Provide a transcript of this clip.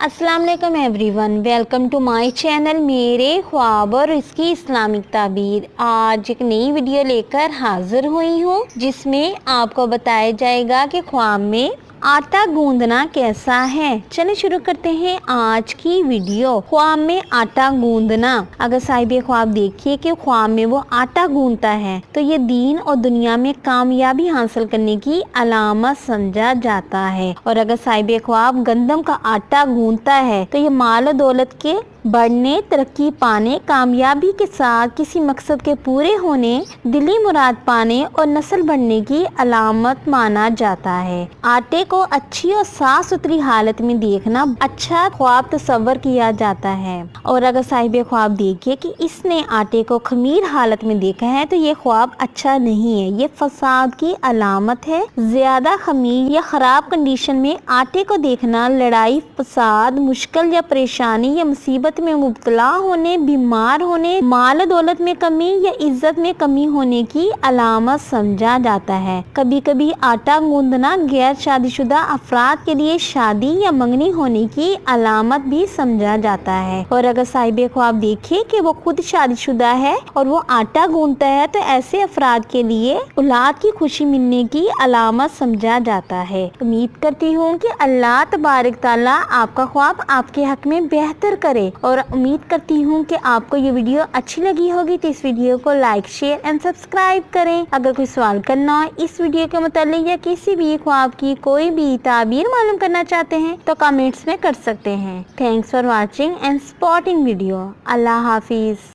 अस्सलाम वालेकुम everyone, welcome to my channel मेरे ख्वाब और इसकी इस्लामिक ताबीर। आज एक नई वीडियो लेकर हाजिर हुई हूँ जिसमें आपको बताया जाएगा कि ख्वाब में आटा गूंदना कैसा है। चलिए शुरू करते हैं आज की वीडियो। ख्वाब में आटा गूंदना। अगर साहिब ख्वाब देखिए कि ख्वाब में वो आटा गूंदता है तो ये दीन और दुनिया में कामयाबी हासिल करने की अलामत समझा जाता है। और अगर साहिब ख्वाब गंदम का आटा गूंदता है तो ये माल और दौलत के बढ़ने, तरक्की पाने, कामयाबी के साथ किसी मकसद के पूरे होने, दिली मुराद पाने और नस्ल बढ़ने की अलामत माना जाता है। आटे को अच्छी और साफ सुथरी हालत में देखना अच्छा ख्वाब तस्वर किया जाता है। और अगर साहिब ख्वाब देखे कि इसने आटे को खमीर हालत में देखा है तो ये ख्वाब अच्छा नहीं है, ये फसाद की अलामत है। ज्यादा खमीर या खराब कंडीशन में आटे को देखना लड़ाई, फसाद, मुश्किल या परेशानी या मुसीबत में मुब्तला होने, बीमार होने, माल दौलत में कमी या इज्जत में कमी होने की अलामत समझा जाता है। कभी कभी आटा गूंदना गैर शादीशुदा अफराद के लिए शादी या मंगनी होने की अलामत भी समझा जाता है। और अगर साहिब ख्वाब देखे कि वो खुद शादीशुदा है और वो आटा गूंदता है तो ऐसे अफराद के लिए औलाद की खुशी मिलने की अलामत समझा जाता है। उम्मीद करती हूँ कि अल्लाह तबारक ताला आपका ख्वाब आपके हक में बेहतर करे और उम्मीद करती हूँ कि आपको ये वीडियो अच्छी लगी होगी। तो इस वीडियो को लाइक, शेयर एंड सब्सक्राइब करें। अगर कोई सवाल करना हो इस वीडियो के मुतालिक या किसी भी ख्वाब की कोई भी ताबीर मालूम करना चाहते हैं तो कमेंट्स में कर सकते हैं। Thanks for watching and supporting video. Allah Hafiz.